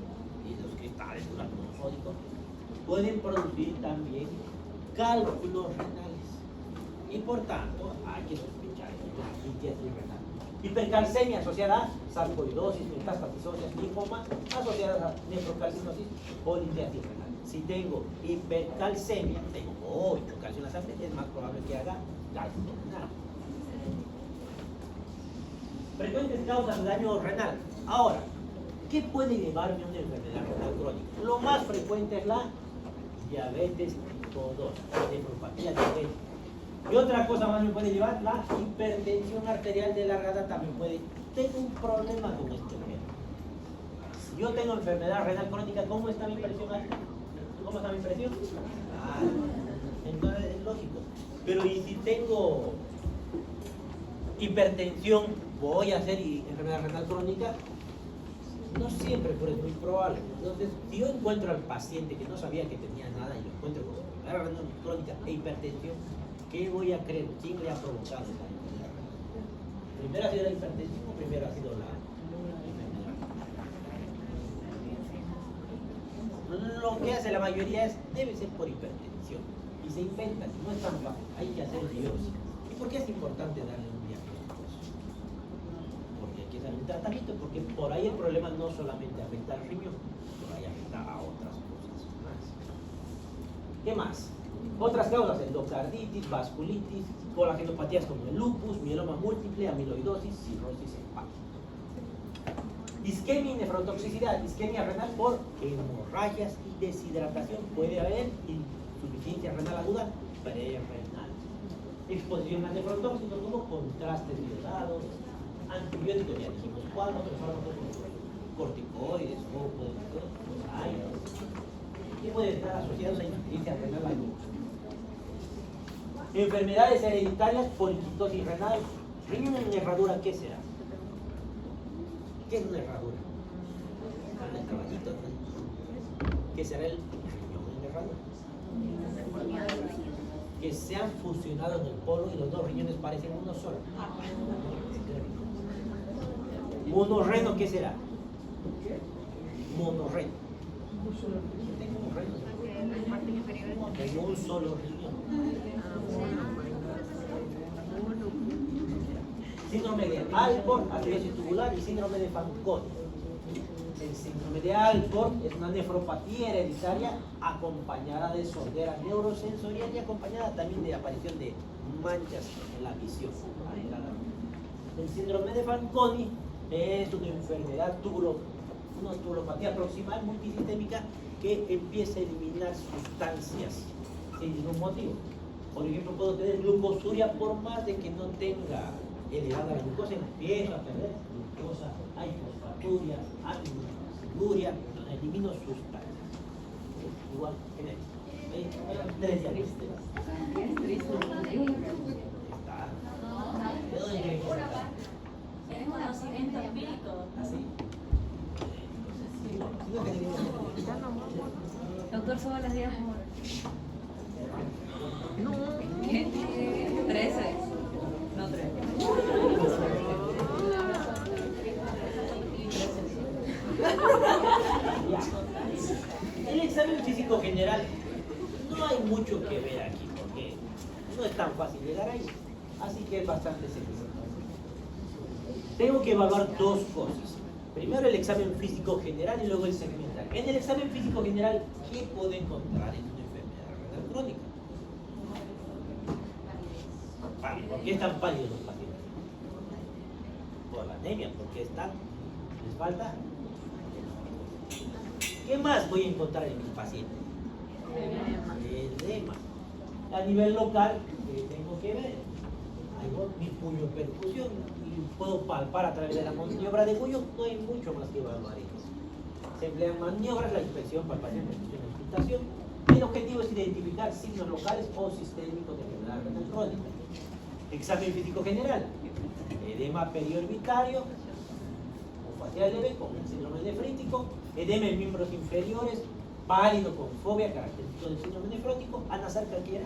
y los cristales de ácido sódico pueden producir también cálculos renales. Y por tanto, hay que sospechar de litiasis renal. Hipercalcemia asociada a sarcoidosis, metástasis óseas, linfoma, asociadas a nefrocalcinosis o litiasis renal. Si tengo hipercalcemia, tengo mucho calcio en la sangre, es más probable que haga cálculo renal. Frecuentes causas de daño renal. Ahora, ¿qué puede llevarme a una enfermedad renal crónica? Lo más frecuente es la diabetes tipo 2, nefropatía diabética. Y otra cosa más me puede llevar, la hipertensión arterial de larga data también puede. Tengo un problema con este tema. Si yo tengo enfermedad renal crónica, ¿cómo está mi presión alta? ¿Cómo está mi presión? Entonces es lógico. Pero ¿y si tengo hipertensión, voy a hacer enfermedad renal crónica? No siempre, pero es muy probable. Entonces, si yo encuentro al paciente que no sabía que tenía nada y lo encuentro con enfermedad renal crónica e hipertensión, ¿qué voy a creer? ¿Quién le ha provocado esa enfermedad? ¿Primero ha sido la hipertensión o primero ha sido la enfermedad? Lo que hace la mayoría debe ser por hipertensión. Y se inventan, no es tan fácil, hay que hacer biopsia. ¿Y por qué es importante darle un diagnóstico? Porque hay que darle un tratamiento, porque por ahí el problema no solamente afecta al riñón, por ahí afecta a otras cosas más. ¿Qué más? Otras causas: endocarditis, vasculitis, coagenopatías como el lupus, mieloma múltiple, amiloidosis, cirrosis hepática. Isquemia y nefrotoxicidad. Isquemia renal por hemorragias y deshidratación. Puede haber insuficiencia renal aguda prerrenal. Exposición a nefrotóxicos como contrastes violados, antibióticos, ya dijimos cuál, otros fármacos corticoides o que pueden estar asociados a insuficiencia renal aguda. Enfermedades hereditarias, poliquitosis renal. Riñón en herradura, ¿qué será? ¿Qué es una herradura? Un caballito, ¿no? ¿Qué será el riñón en herradura? Que se han fusionado en el polo y los dos riñones parecen uno solo. Monorreno, ¿qué será? Monorreno. Tengo un reno. Tengo un solo riñón. Síndrome de Alport, acidosis tubular y síndrome de Fanconi. El síndrome de Alport es una nefropatía hereditaria acompañada de sordera neurosensorial y acompañada también de aparición de manchas en la visión. El síndrome de Fanconi es una enfermedad una tubulopatía proximal multisistémica que empieza a eliminar sustancias sin ningún motivo. Por ejemplo, puedo tener glucosuria por más de que no tenga elevada la glucosa, empiezo a perder glucosa, hay fosfaturia, aminoáciduria, elimino sustancias. Igual en esto. 3 días. Está. ¿De dónde creen que está? Es conocimiento empírico. ¿Así? Doctor, ¿son las 10 No. ¿Qué? 13. No, 3. El examen físico general no hay mucho que ver aquí porque no es tan fácil llegar ahí, así que es bastante sencillo. Tengo que evaluar dos cosas. Primero el examen físico general y luego el segmental. En el examen físico general, ¿qué puedo encontrar en una enfermedad renal crónica? ¿Por qué están pálidos los pacientes? Por la anemia, porque les falta. ¿Qué más voy a encontrar en mis pacientes? Edema. A nivel local, ¿qué tengo que ver? Hago mi puño percusión y puedo palpar a través de la maniobra de puño, no hay mucho más que evaluar eso. Se emplean maniobras, la inspección, palpación, percusión, auscultación. El objetivo es identificar signos locales o sistémicos de enfermedad renal crónica. Examen físico general, edema periorbitario, o facial leve con el síndrome nefrítico, edema en miembros inferiores, pálido con fobia, característico del síndrome nefrótico, al nazar cualquiera.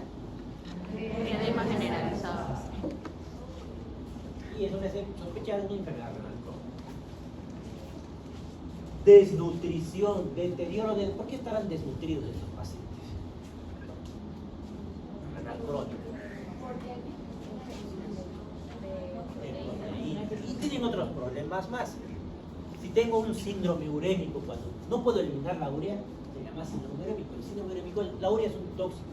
Edema generalizado. Y eso me hace sospechar de una enfermedad renal crónica. Desnutrición, deterioro del... ¿Por qué estarán desnutridos estos pacientes? Renal crónico. Y tienen otros problemas más. Si tengo un síndrome urémico, cuando no puedo eliminar la urea, se llama síndrome urémico. El síndrome urémico, la urea es un tóxico.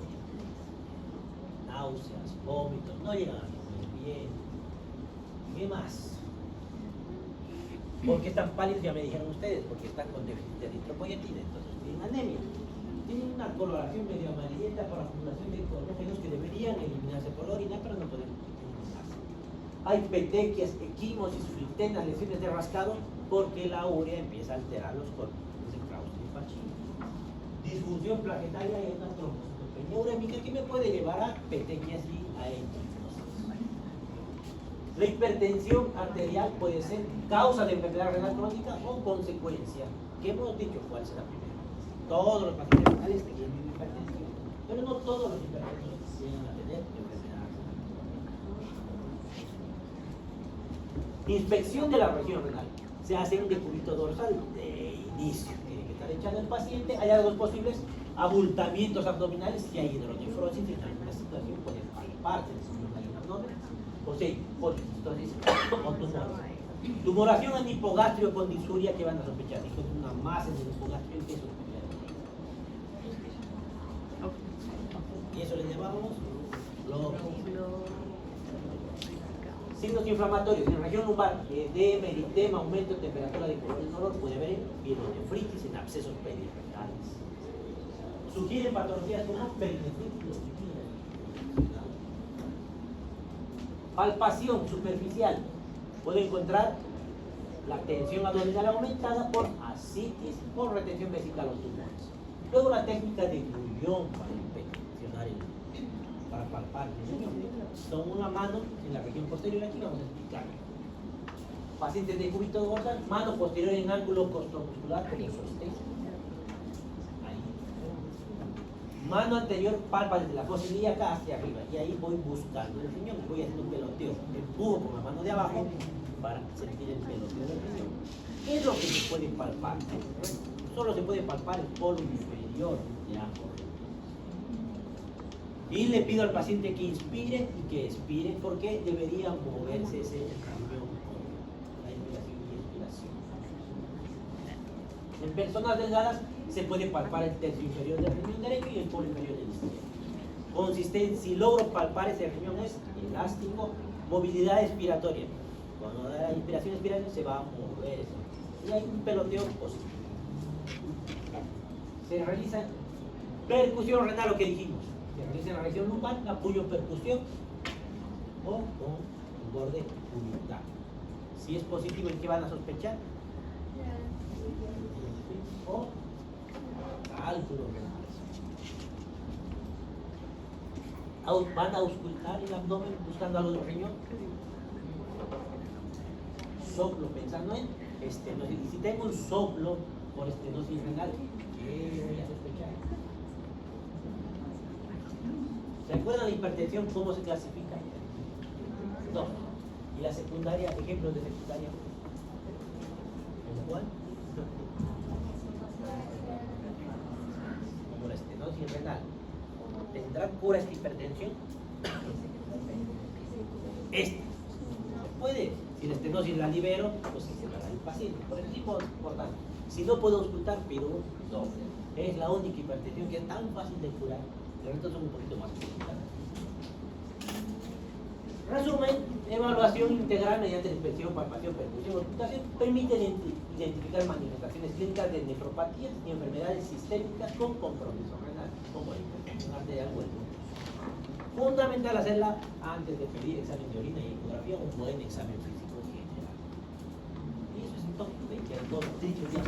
Náuseas, vómitos, no llegan a comer bien. ¿Qué más? ¿Por qué están pálidos? Ya me dijeron ustedes, porque están con déficit de eritropoyetina, entonces tienen anemia. Tienen una coloración medio amarillenta por acumulación de colágenos que deberían eliminarse por la orina, pero no pueden eliminarse. Hay petequias, equimosis, filtenas, lesiones de rascado, porque la urea empieza a alterar los corpúsculos de Claustro y Pacini. Disfunción plaquetaria y una trombocitopenia urémica que me puede llevar a petequias y a equimosis. La hipertensión arterial puede ser causa de enfermedad renal crónica o consecuencia. ¿Qué hemos dicho? ¿Cuál será primero? Todos los pacientes renales tienen hipertensión, pero no todos los hipertensos llegan a tener enfermedad renal. Inspección de la región renal. Se hace un decúbito dorsal de inicio. Tiene que estar echado el paciente. Hay hallazgos posibles, abultamientos abdominales, si hay hidronefrosis, en alguna situación puede palparse en el abdomen. O sea, poliquistosis o tumores. Tumoración en hipogastrio con disuria que van a sospechar. Y con una masa en el hipogastrio el queso. Y eso le llamamos Signos inflamatorios en la región lumbar, edema, eritema, aumento de temperatura de color en dolor, puede haber pielonefritis en abscesos periretales. Sugieren patologías como perinefritis. Palpación superficial. Puede encontrar la tensión abdominal aumentada por ascitis, por retención vesical o tumores. Luego la técnica de Bouillon para inspeccionar para palpar el riñón. Son una mano en la región posterior, aquí vamos a explicar. Pacientes de cúbito dorsal, mano posterior en ángulo costomuscular como sostén. Ahí. Mano anterior, palpa desde la fosa ilíaca hacia arriba. Y ahí voy buscando el riñón, voy haciendo un peloteo. Empujo con la mano de abajo para sentir el peloteo del riñón. ¿Qué es lo que se puede palpar? Solo se puede palpar el polo inferior de ambos. Y le pido al paciente que inspire y que expire porque debería moverse ese riñón con la inspiración y expiración. En personas delgadas se puede palpar el tercio inferior del riñón derecho y el polo inferior del izquierdo. Consistencia, si logro palpar ese riñón es elástico, movilidad expiratoria. Cuando da la inspiración y expiración se va a mover eso. Y hay un peloteo positivo. Se realiza percusión renal, lo que dijimos. Se realiza en la región lumbar, apoyo percusión o con un borde unital. Si es positivo, ¿en qué van a sospechar? O cálculo renal. ¿Van a auscultar el abdomen buscando algo del riñón? Soplo pensando en estenosis. Y si tengo un soplo por estenosis renal, ¿qué voy a sospechar? ¿Se acuerdan de hipertensión? ¿Cómo se clasifica? No. ¿Y la secundaria? ¿Ejemplos de secundaria? ¿Como cuál? Como la estenosis renal. ¿Tendrá cura esta hipertensión? Puede. Si la estenosis la libero, pues se va el paciente. Por eso es importante. Si no puedo auscultar, pido un doble. Es la única hipertensión que es tan fácil de curar. Los restos son un poquito más complicados. Resumen, evaluación integral mediante inspección, palpación, percusión, auscultación permite identificar manifestaciones clínicas de nefropatías y enfermedades sistémicas con compromiso renal, como la hipertensión arterial o el lupus. Fundamental hacerla antes de pedir examen de orina y ecografía, un buen examen físico general. Y eso es todo. Que todo dicho ya.